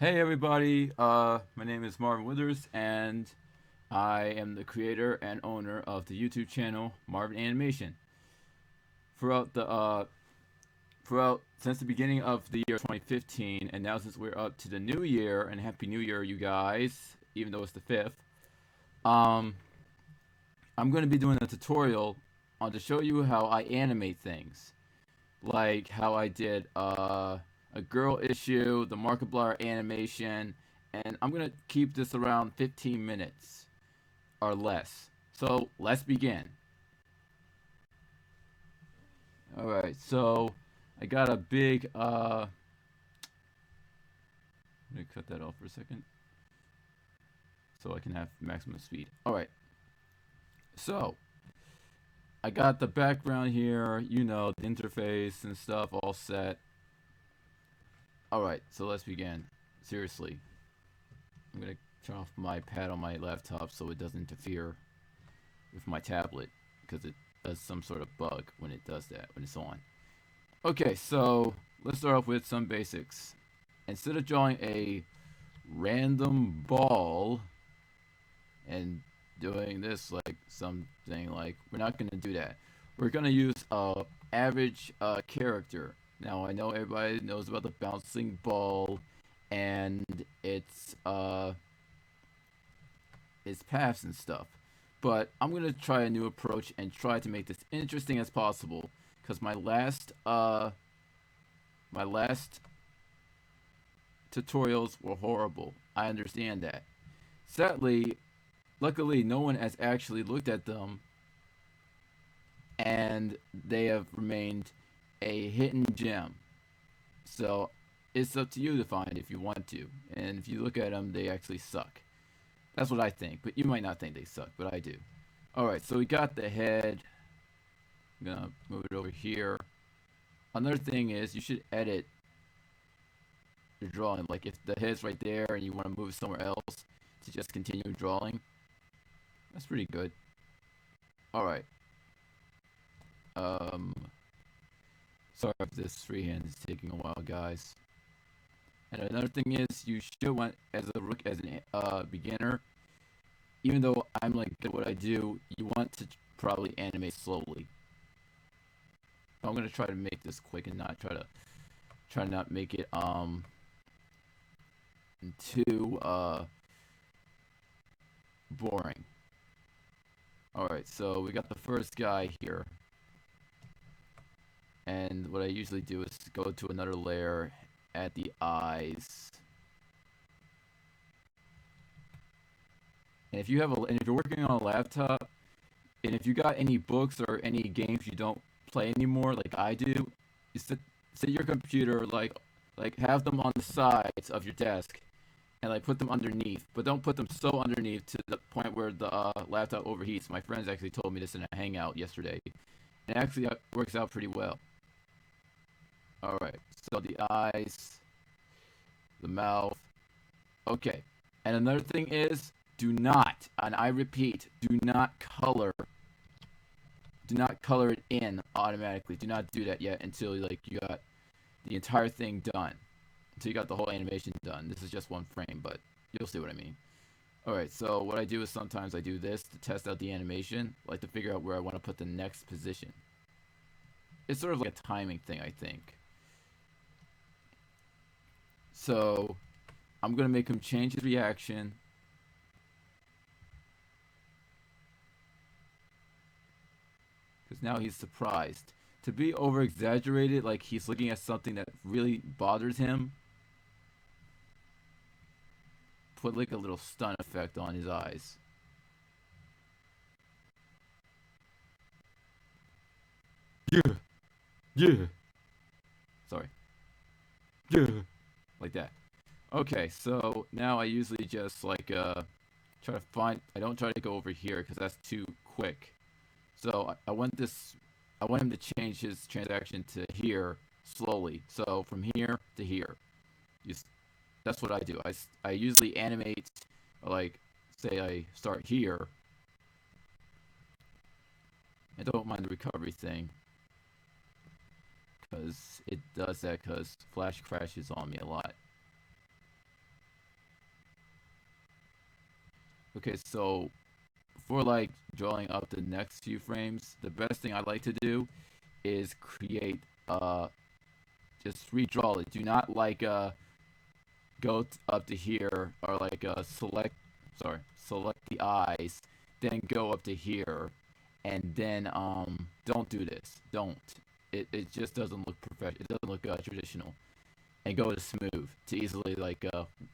Hey everybody, my name is Marvin Withers, and I am the creator and owner of the YouTube channel Marvin Animation. Throughout the throughout since the beginning of the year 2015, and now since we're up to the new year, and Happy New Year, you guys! Even though it's the fifth, um, I'm going to be doing a tutorial on to show you how I animate things, like how I did a girl issue, the Markiplier animation, and I'm gonna keep this around 15 minutes or less. So let's begin. All right, so I got a big. Let me cut that off for a second so I can have maximum speed. All right, so I got the background here, the interface and stuff all set. All right, so let's begin. Seriously, I'm gonna turn off my pad on my laptop so it doesn't interfere with my tablet because it does some sort of bug when it does that when it's on. Okay, so let's start off with some basics. Instead of drawing a random ball and doing this like something like, we're not going to do that. We're going to use a average character. Now I know everybody knows about the bouncing ball and its paths and stuff. But I'm gonna try a new approach and try to make this interesting as possible. Cause my last tutorials were horrible. I understand that. Sadly, luckily, no one has actually looked at them, and they have remained a hidden gem. So it's up to you to find if you want to. And if you look at them, they actually suck. That's what I think. But you might not think they suck, but I do. All right, so we got the head. I'm gonna move it over here. Another thing is you should edit your drawing. Like if the head's right there and you want to move it somewhere else to just continue drawing, that's pretty good. All right. Um, Sorry if this freehand is taking a while, guys. And another thing is you should want as a rook as an beginner, even though I'm like good at what I do, you want to probably animate slowly. I'm gonna try to make this quick and not try to not make it too boring. Alright, so we got the first guy here. And what I usually do is go to another layer, add the eyes. And if you're working on a laptop, and if you got any books or any games you don't play anymore, like I do, you sit your computer like have them on the sides of your desk, and like put them underneath, but don't put them so underneath to the point where the laptop overheats. My friends actually told me this in a hangout yesterday. It actually works out pretty well. All right, so the eyes, the mouth. Okay, and another thing is, do not, and I repeat, do not color it in automatically. Do not do that yet until like you got the entire thing done. Until you got the whole animation done. This is just one frame, but you'll see what I mean. Alright, so what I do is sometimes I do this to test out the animation, like to figure out where I want to put the next position. It's sort of like a timing thing, I think. So I'm gonna make him change his reaction. Because now he's surprised. To be over exaggerated, like he's looking at something that really bothers him, put like a little stun effect on his eyes. Yeah, yeah. Sorry. Yeah. Like that. Okay, so now I usually just like try to find. I don't try to go over here because that's too quick. So I want him to change his transaction to here slowly. So from here to here. You, that's what I do. I usually animate, like, say I start here. I don't mind the recovery thing because it does that because Flash crashes on me a lot. Okay, so for like drawing up the next few frames, the best thing I like to do is create just redraw it. Do not like up to here or like select the eyes, then go up to here, and then don't do this. Don't. It just doesn't look professional. It doesn't look traditional. And go to smooth to easily like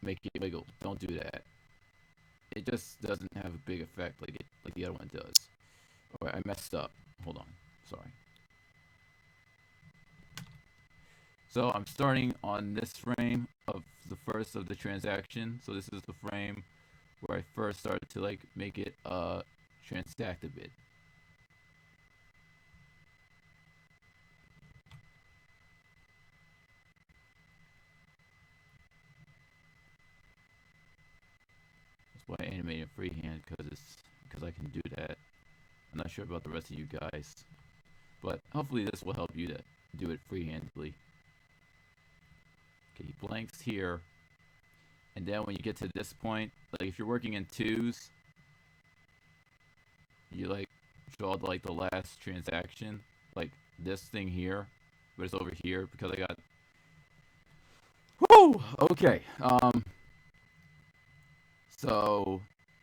make it wiggle. Don't do that. It just doesn't have a big effect like the other one does. Alright, I messed up. Hold on. Sorry. So I'm starting on this frame of the first of the transaction. So this is the frame where I first started to like make it transact a bit. That's why I animated freehand because I can do that. I'm not sure about the rest of you guys, but hopefully this will help you to do it freehandedly. Okay, blanks here, and then when you get to this point, like if you're working in twos, you like draw like the last transaction, like this thing here, but it's over here because I got. Woo! Okay. So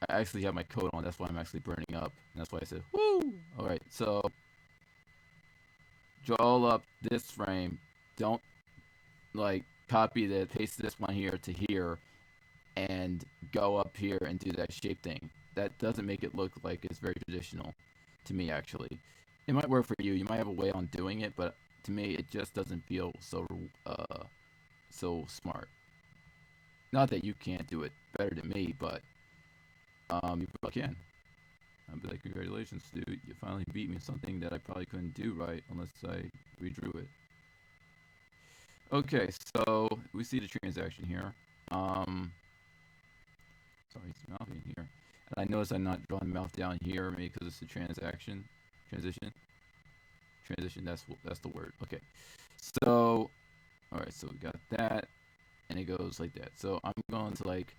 I actually have my coat on. That's why I'm actually burning up. And that's why I said woo. All right. So draw up this frame. Don't like copy the paste this one here to here, and go up here and do that shape thing. That doesn't make it look like it's very traditional to me, actually. It might work for you. You might have a way on doing it, but to me, it just doesn't feel so smart. Not that you can't do it better than me, but you probably can. I'd be like, congratulations, dude. You finally beat me in something that I probably couldn't do right unless I redrew it. Okay, so we see the transaction here. Sorry, it's mouth in here. And I notice I'm not drawing the mouth down here, maybe because it's a transition. That's the word. Okay, so all right, so we got that, and it goes like that. So I'm going to like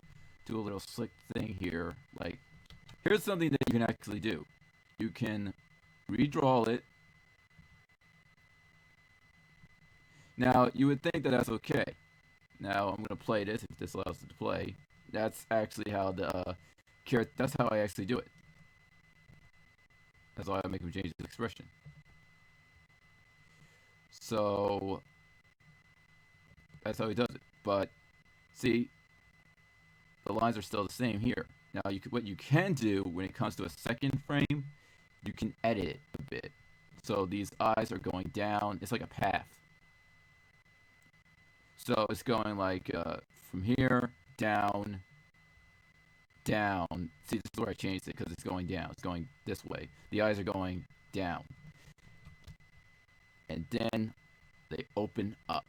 do a little slick thing here. Like, here's something that you can actually do. You can redraw it. Now you would think that that's okay. Now I'm gonna play this if this allows it to play. That's actually how the that's how I actually do it. That's why I make him change his expression. So that's how he does it. But see, the lines are still the same here. Now, what you can do when it comes to a second frame, you can edit it a bit. So these eyes are going down. It's like a path. So it's going like from here down, down. See, this is where I changed it because it's going down. It's going this way. The eyes are going down. And then they open up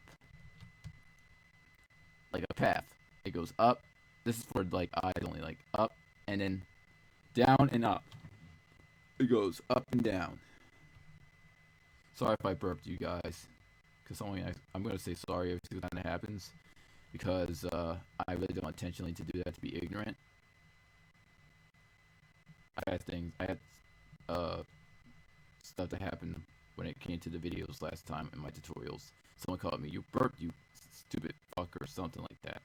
like a path. It goes up. This is for like eyes only, like up and then down and up. It goes up and down. Sorry if I burped you guys, because I'm gonna say sorry if that happens, because I really don't intentionally to do that to be ignorant. I had stuff that happened when it came to the videos last time in my tutorials. Someone called me, "You burped, you stupid fuck," or something like that.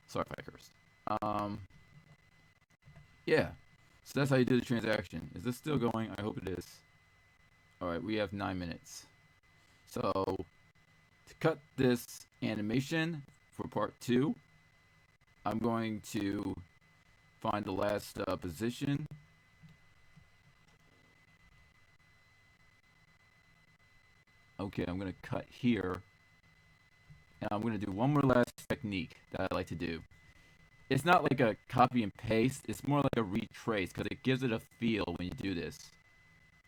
Sorry if I cursed. Yeah. So that's how you do the transaction. Is this still going? I hope it is. Alright, we have 9 minutes. So, to cut this animation for part 2, I'm going to find the last position. Okay, I'm going to cut here. And I'm going to do one more last technique that I like to do. It's not like a copy and paste. It's more like a retrace because it gives it a feel when you do this.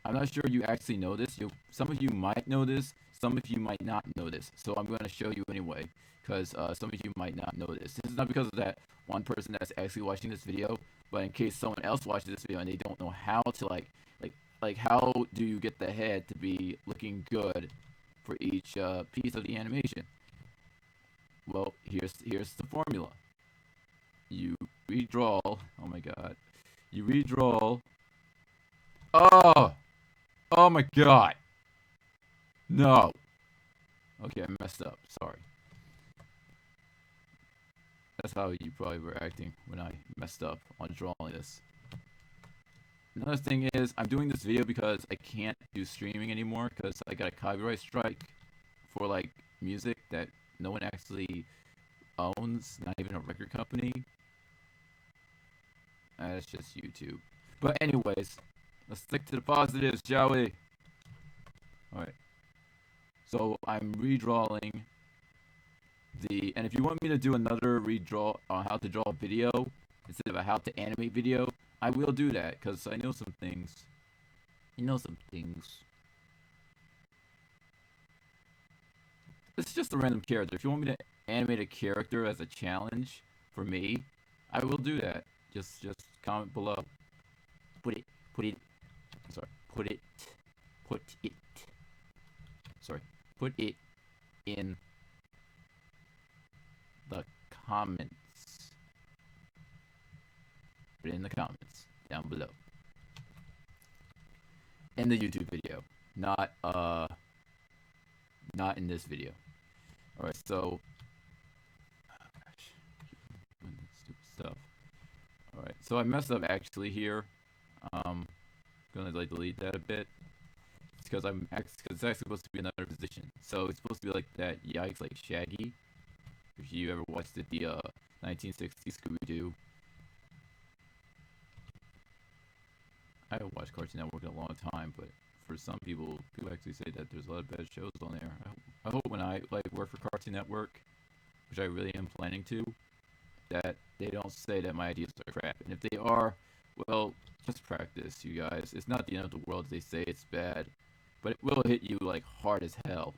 I'm not sure you actually know this. Some of you might know this. Some of you might not know this. So I'm going to show you anyway because some of you might not know this. This is not because of that one person that's actually watching this video, but in case someone else watches this video and they don't know how to like how do you get the head to be looking good for each piece of the animation? Well, here's the formula. You redraw. Oh my god. You redraw. Oh! Oh my god! No! Okay, I messed up. Sorry. That's how you probably were acting when I messed up on drawing this. Another thing is, I'm doing this video because I can't do streaming anymore because I got a copyright strike for like music that no one actually owns, not even a record company. That's just YouTube. But anyways, let's stick to the positives, shall we? Alright. So I'm redrawing and if you want me to do another redraw on how to draw a video instead of a how to animate video, I will do that because I know some things. You know some things. This is just a random character. If you want me to animate a character as a challenge for me, I will do that. Just comment below. Put it in the comments. Put it in the comments down below. In the YouTube video, not in this video. All right, so oh gosh, doing that stupid stuff. All right, so I messed up actually here. Gonna like delete that a bit. It's because it's actually supposed to be another position. So it's supposed to be like that. Yikes, like Shaggy. If you ever watched the 1960s Scooby-Doo. I haven't watched Cartoon Network in a long time, but for some people actually say that there's a lot of bad shows on there. I hope when I like work for Cartoon Network, which I really am planning to, that they don't say that my ideas are crap. And if they are, well, just practice, you guys. It's not the end of the world if they say it's bad, but it will hit you like hard as hell.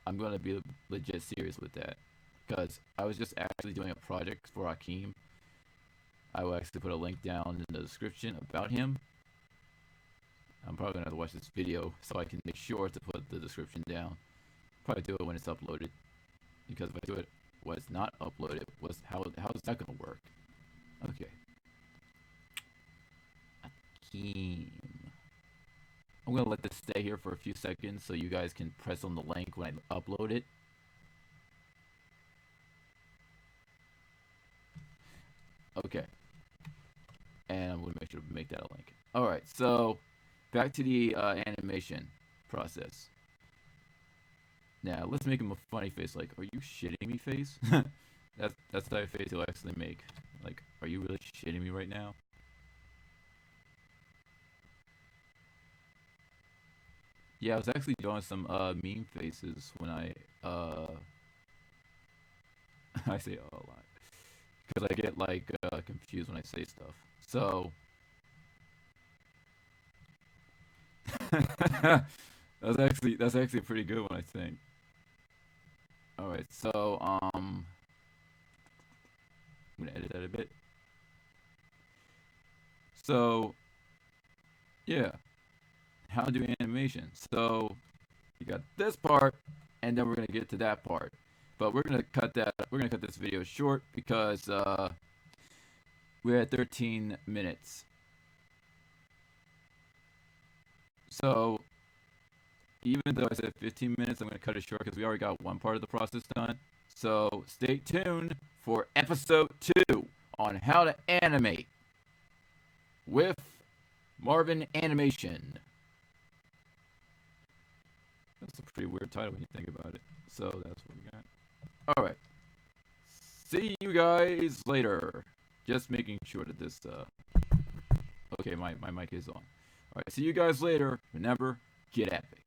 I'm going to be legit serious with that, because I was just actually doing a project for Hakeem. I will actually put a link down in the description about him. I'm probably going to have to watch this video so I can make sure to put the description down. Probably do it when it's uploaded, because if I do it when it's not uploaded, how is that going to work? Okay. Hakeem. I'm going to let this stay here for a few seconds so you guys can press on the link when I upload it. Okay. And I'm going to make sure to make that a link. Alright, so back to the animation process. Now, let's make him a funny face, like, are you shitting me face? That's the type of face he'll actually make. Like, are you really shitting me right now? Yeah, I was actually drawing some meme faces when I I say a lot. Because I get like confused when I say stuff. So that's actually a pretty good one, I think. Alright, so I'm gonna edit that a bit. So yeah. How to do animation. So you got this part, and then we're gonna get to that part. But we're gonna cut this video short because we're at 13 minutes. So even though I said 15 minutes, I'm gonna cut it short because we already got one part of the process done. So stay tuned for episode 2 on how to animate with Marvin Animation. That's a pretty weird title when you think about it. So that's what we got. Alright. See you guys later. Just making sure that this okay, my mic is on. Alright, see you guys later. Remember, get epic.